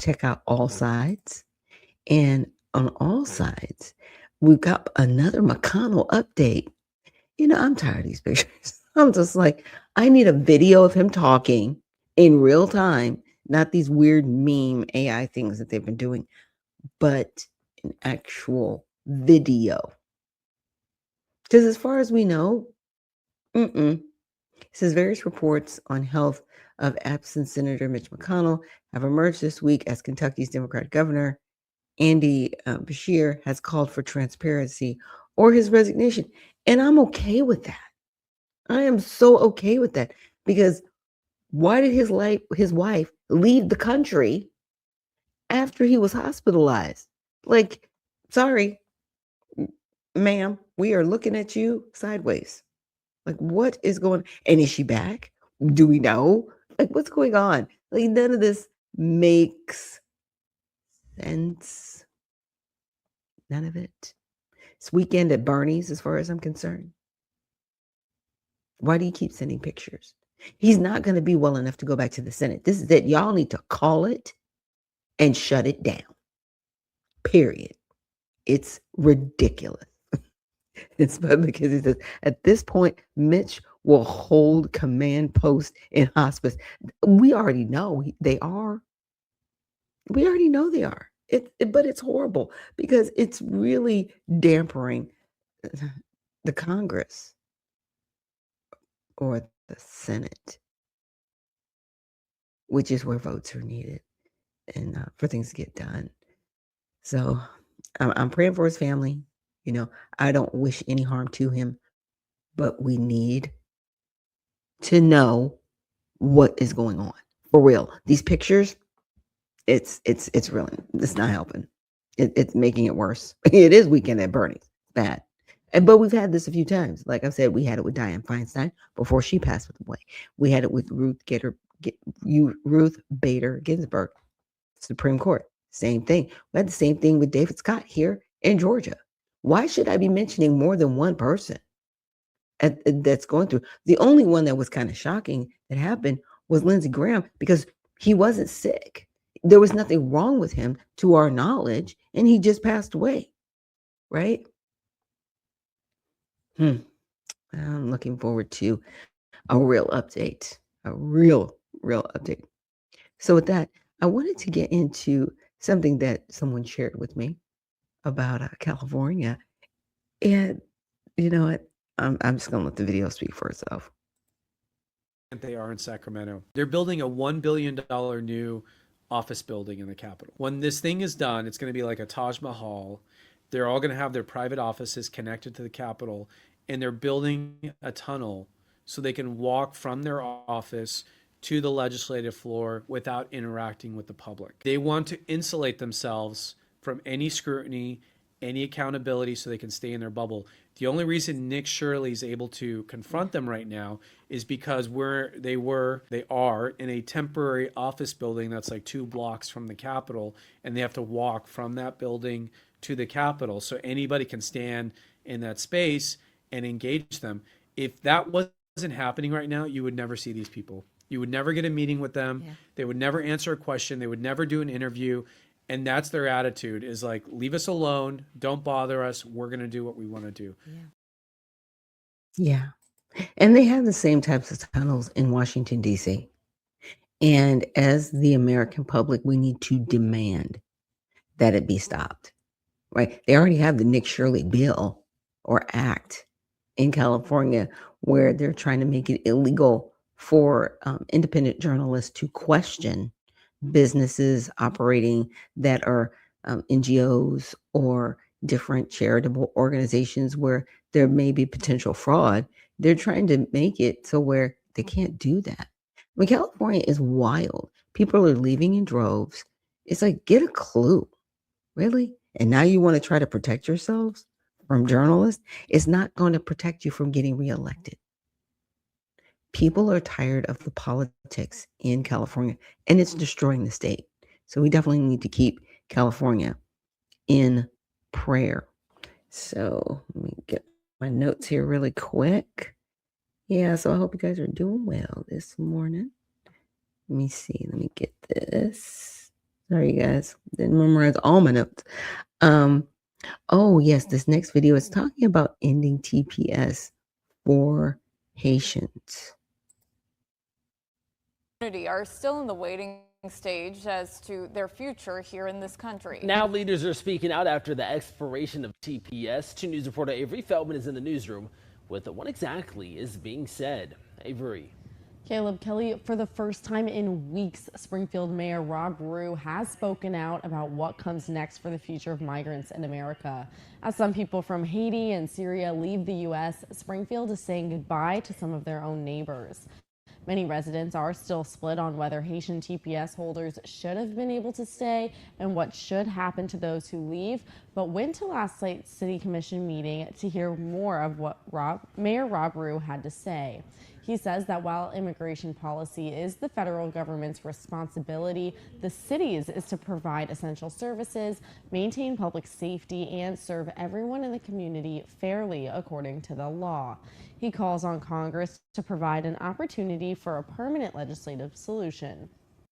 check out All Sides. And on All Sides, we've got another McConnell update. I'm tired of these pictures. I'm just like, I need a video of him talking in real time, not these weird meme AI things that they've been doing, but an actual video. Because as far as we know, it says various reports on health of absent Senator Mitch McConnell have emerged this week as Kentucky's Democratic governor, 𝗧𝗢𝗡𝗡𝗅, has called for transparency or his resignation. And I'm okay with that. I am so okay with that, because why did his wife leave the country after he was hospitalized? Like, sorry, ma'am, we are looking at you sideways. Like, what is going on? And is she back? Do we know? Like, what's going on? Like, none of this makes sense. None of it. It's weekend at Bernie's, as far as I'm concerned. Why do you keep sending pictures? He's not going to be well enough to go back to the Senate. This is it. Y'all need to call it and shut it down. Period. It's ridiculous. It's because he says, at this point, Mitch will hold command post in hospice. We already know they are. We already know they are. But it's horrible, because it's really dampering the Congress or the Senate, which is where votes are needed and for things to get done. So I'm praying for his family. I don't wish any harm to him, but we need to know what is going on for real. These pictures, it's really, it's not helping. It's making it worse. It is weekend at Bernie's. Bad. But we've had this a few times. Like I said, we had it with Dianne Feinstein before she passed away. We had it with Ruth Bader Ginsburg, Supreme Court. Same thing. We had the same thing with David Scott here in Georgia. Why should I be mentioning more than one person that's going through? The only one that was kind of shocking that happened was Lindsey Graham, because he wasn't sick. There was nothing wrong with him to our knowledge, and he just passed away, right? I'm looking forward to a real update, a real update. So with that, I wanted to get into something that someone shared with me about California. And you know what? I'm just going to let the video speak for itself. They are in Sacramento. They're building a $1 billion new office building in the Capitol. When this thing is done, it's going to be like a Taj Mahal. They're all going to have their private offices connected to the Capitol, and they're building a tunnel so they can walk from their office to the legislative floor without interacting with the public. They want to insulate themselves from any scrutiny, any accountability, so they can stay in their bubble. The only reason Nick Shirley is able to confront them right now is because they are in a temporary office building that's like 2 blocks from the Capitol, and they have to walk from that building to the Capitol. So anybody can stand in that space and engage them. If that wasn't happening right now, you would never see these people. You would never get a meeting with them. Yeah. They would never answer a question. They would never do an interview. And that's their attitude, is like, leave us alone. Don't bother us. We're going to do what we want to do. Yeah. And they have the same types of tunnels in Washington, D.C. And as the American public, we need to demand that it be stopped, right? They already have the Nick Shirley bill or act in California, where they're trying to make it illegal for independent journalists to question businesses operating that are NGOs or different charitable organizations where there may be potential fraud. They're trying to make it so where they can't do that. I mean, California is wild. People are leaving in droves. It's like, get a clue, really? And now you want to try to protect yourselves from journalists? It's not going to protect you from getting reelected. People are tired of the politics in California, and it's destroying the state. So we definitely need to keep California in prayer. So let me get my notes here really quick. Yeah, so I hope you guys are doing well this morning. Let me see. Let me get this. Sorry, you guys. Didn't memorize all my notes. Oh, yes, this next video is talking about ending TPS for Haitians. Are still in the waiting stage as to their future here in this country. Now leaders are speaking out after the expiration of TPS. 2 News reporter 𝗕𝗢𝗡𝗏 is in the newsroom with what exactly is being said. Avery. Caleb Kelly, for the first time in weeks, Springfield Mayor 𝗧𝗢𝗡𝗡𝗧𝗢𝗢 has spoken out about what comes next for the future of migrants in America. As some people from Haiti and Syria leave the U.S., Springfield is saying goodbye to some of their own neighbors. Many residents are still split on whether Haitian TPS holders should have been able to stay and what should happen to those who leave, but went to last night's City Commission meeting to hear more of what Mayor 𝗧𝗢𝗡𝗡𝗧𝗢𝗢 had to say. He says that while immigration policy is the federal government's responsibility, the city's is to provide essential services, maintain public safety, and serve everyone in the community fairly according to the law. He calls on Congress to provide an opportunity for a permanent legislative solution.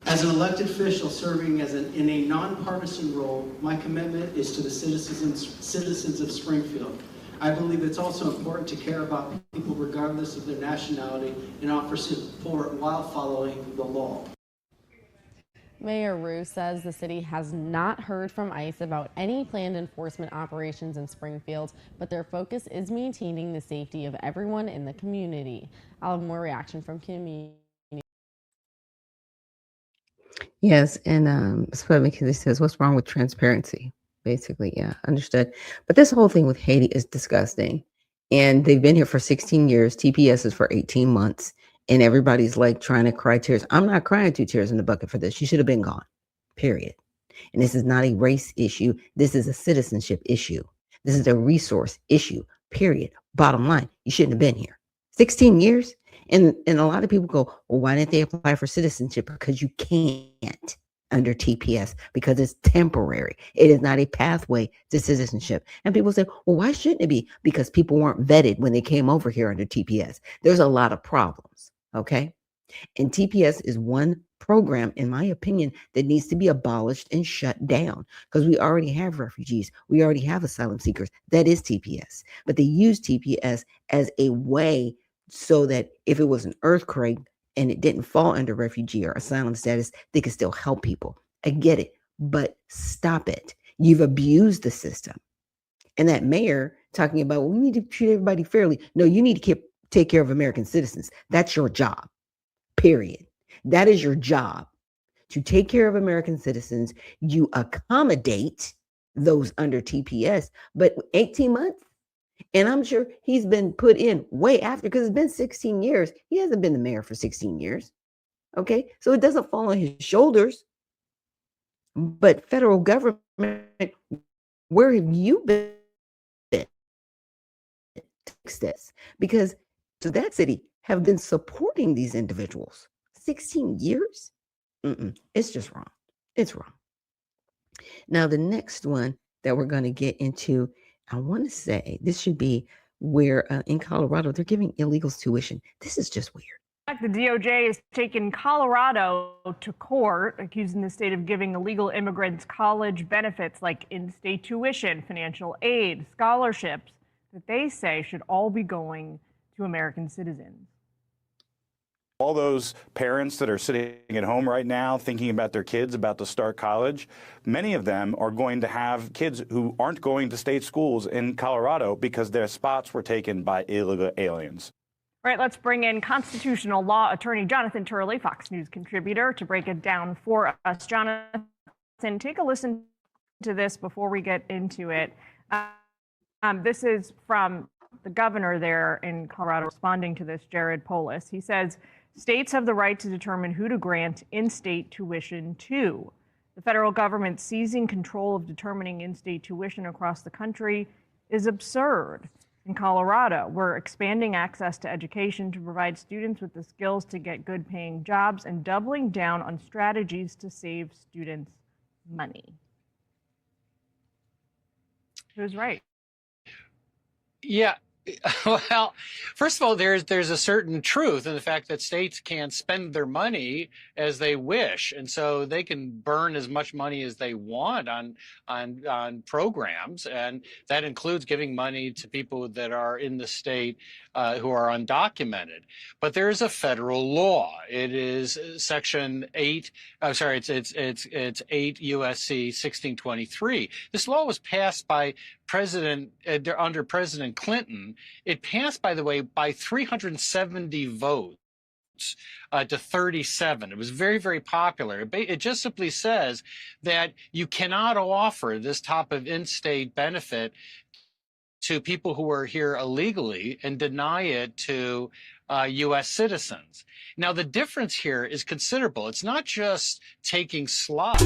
As an elected official serving in a nonpartisan role, my commitment is to the citizens of Springfield. I believe it's also important to care about people regardless of their nationality and offer support while following the law. Mayor 𝗧𝗢𝗡𝗡𝗧𝗢𝗢 says the city has not heard from ICE about any planned enforcement operations in Springfield, but their focus is maintaining the safety of everyone in the community. I'll have more reaction from community. Yes, and 𝗧𝗢𝗡𝗏𝗧𝗢𝗏 says, what's wrong with transparency? Basically, yeah, understood. But this whole thing with Haiti is disgusting. And they've been here for 16 years. TPS is for 18 months. And everybody's like trying to cry tears. I'm not crying 2 tears in the bucket for this. You should have been gone, period. And this is not a race issue. This is a citizenship issue. This is a resource issue, period. Bottom line, you shouldn't have been here. 16 years? And a lot of people go, well, why didn't they apply for citizenship? Because you can't under TPS, because it's temporary. It is not a pathway to citizenship. And people say, well, why shouldn't it be? Because people weren't vetted when they came over here under TPS. There's a lot of problems, okay? And TPS is one program, in my opinion, that needs to be abolished and shut down, because we already have refugees. We already have asylum seekers. That is TPS. But they use TPS as a way so that if it was an earthquake and it didn't fall under refugee or asylum status, they could still help people. I get it, but stop it. You've abused the system. And that mayor talking about, well, we need to treat everybody fairly. No, you need to take care of American citizens. That's your job, period. That is your job, to take care of American citizens. You accommodate those under TPS, but 18 months? And I'm sure he's been put in way after, because it's been 16 years. He hasn't been the mayor for 16 years. Okay, so it doesn't fall on his shoulders. But federal government, where have you been to fix this? Because so that city have been supporting these individuals 16 years. It's just wrong. It's wrong. Now, the next one that we're going to get into, I want to say this should be where in Colorado, they're giving illegals tuition. This is just weird. The DOJ has taken Colorado to court, accusing the state of giving illegal immigrants college benefits like in-state tuition, financial aid, scholarships that they say should all be going to American citizens. All those parents that are sitting at home right now thinking about their kids about to start college, many of them are going to have kids who aren't going to state schools in Colorado because their spots were taken by illegal aliens. All right, let's bring in constitutional law attorney Jonathan Turley, Fox News contributor, to break it down for us. Jonathan, take a listen to this before we get into it. This is from the governor there in Colorado responding to this, Jared Polis. He says, states have the right to determine who to grant in-state tuition to. The federal government seizing control of determining in-state tuition across the country is absurd. In Colorado, we're expanding access to education to provide students with the skills to get good-paying jobs and doubling down on strategies to save students money. Who's right? Yeah, Well, first of all, there's a certain truth in the fact that states can spend their money as they wish, and so they can burn as much money as they want on programs, and that includes giving money to people that are in the state who are undocumented. But there is a federal law. It is Section 8. I'm sorry, it's 8 USC 1623. This law was passed by under President Clinton. It passed, by the way, by 370 votes to 37. It was very, very popular. It just simply says that you cannot offer this type of in-state benefit to people who are here illegally and deny it to U.S. citizens. Now, the difference here is considerable. It's not just taking slots.